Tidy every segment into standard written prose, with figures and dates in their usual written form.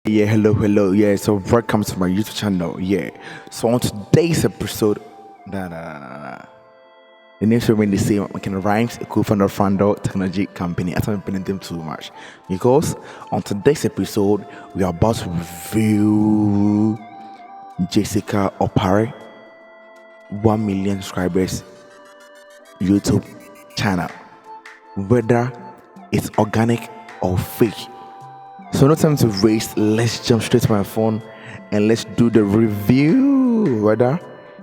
Yeah, hello. Yeah, so welcome to my YouTube channel. Yeah, so on today's episode, the names remain the same. McKenna Rhymes, a co-founder of Founder Technology Company. I don't been them too much because on today's episode, we are about to review Jessica Opare, 1 million subscribers YouTube channel, whether it's organic or fake. So no time to waste. Let's jump straight to my phone and let's do the review. Whether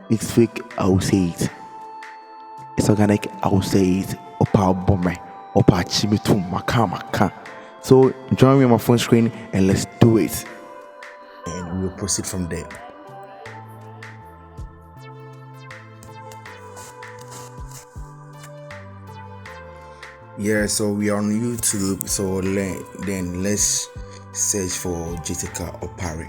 it's fake, I will say it. It's organic, I will say it. Opa bombe, opa chimitu maka. So join me on my phone screen and let's do it. And we'll proceed from there. Yeah, so we are on YouTube. So then let's search for Jessica Opare.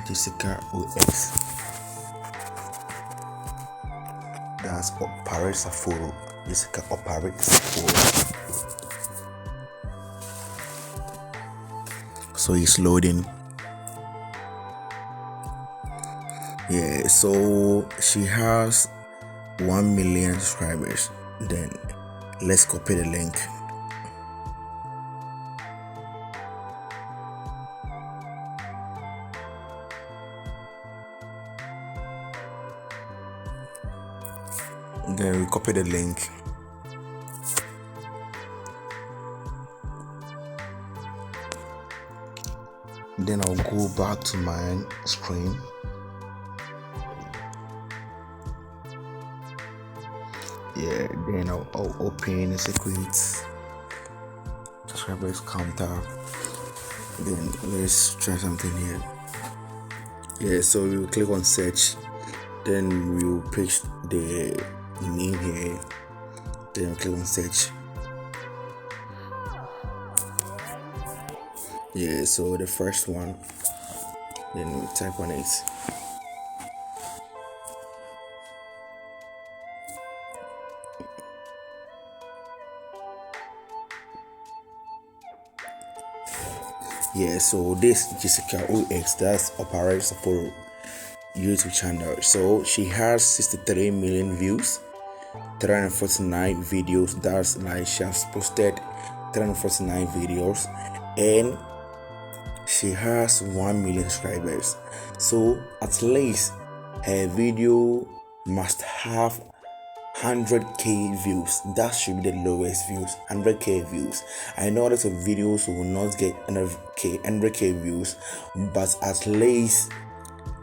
Jessica OX. That's Opare Saforo. Jessica Opare Saforo. So it's loading. Yeah, so she has 1 million subscribers. Then let's copy the link. Then we copy the link. Then I'll go back to my screen. Yeah, then I'll open a secret subscribers counter. Then let's try something here. Yeah, so we'll click on search. Then we'll paste the name here. Then we'll click on search. Yeah, so the first one. Then we type on it. Yeah, so this Jessica OX, that's Opare Sapporo YouTube channel. So she has 63 million views, 349 videos. That's like she has posted 349 videos, and she has 1 million subscribers. So at least her video must have 100k views. That should be the lowest views. 100k views. I know lots of videos will not get 100k views, but at least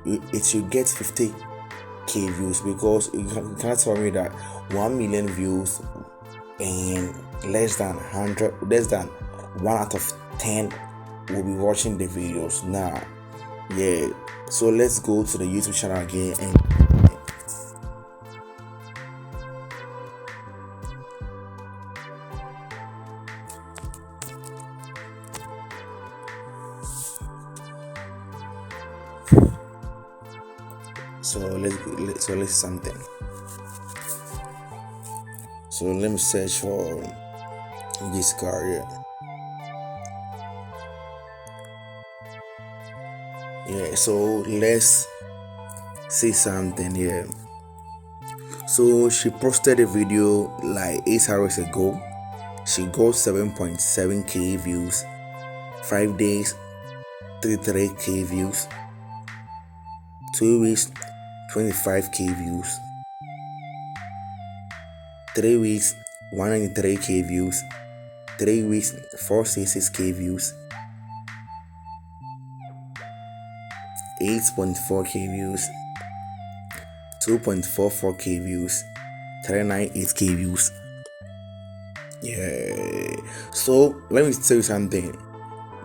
it should get 50k views, because you can't tell me that 1 million views and less than 1 out of 10 will be watching the videos. Nah, yeah. So let's go to the YouTube channel again and let's something. So let me search for this car here. Yeah, so let's see something here. So she posted a video like 8 hours ago. She got 7.7k views. 5 days, 33k views. 2 weeks, 25k views. 3 weeks, 193k views. 3 weeks, 466k views. 8.4k views. 2.44k views. 398k views. Yeah. So let me tell you something.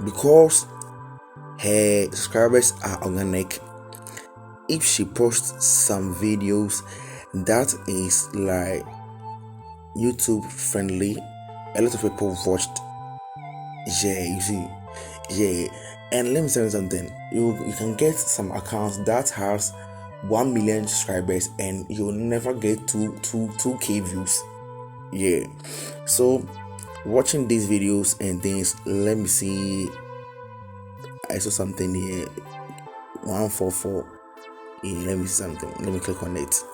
Because her subscribers are organic, if she posts some videos That is like YouTube friendly. A lot of people watched. Yeah, you see, yeah. And let me tell you something. You can get some accounts that has 1 million subscribers, and you'll never get two k views. Yeah. So watching these videos and things, let me see. I saw something here. 144. Yeah, let me see something. Let me click on it.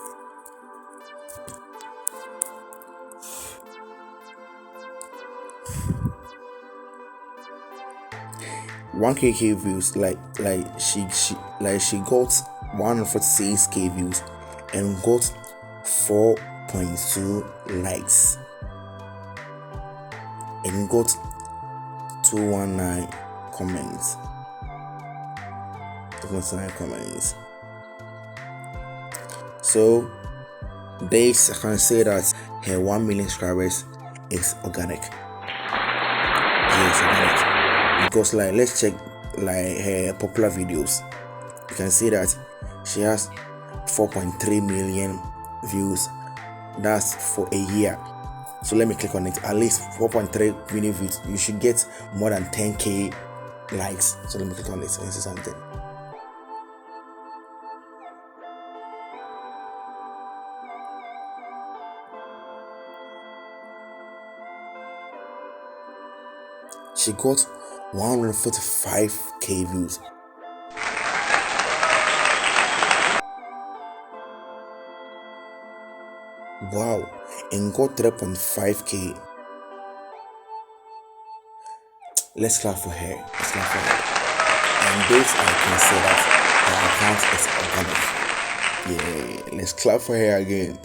One k views, she got 146k views and got 4.2 likes and got 219 comments. 219 comments. So this, I can say that her 1 million subscribers is organic. Yes, organic. Because let's check her popular videos. You can see that she has 4.3 million views. That's for a year. So let me click on it. At least 4.3 million views. You should get more than 10k likes. So let me click on it and see something. She got 145k views. Wow, and got 3.5k. Let's clap for her. Let's clap for her. And this, I can say that her account is organic. Yeah, let's clap for her again.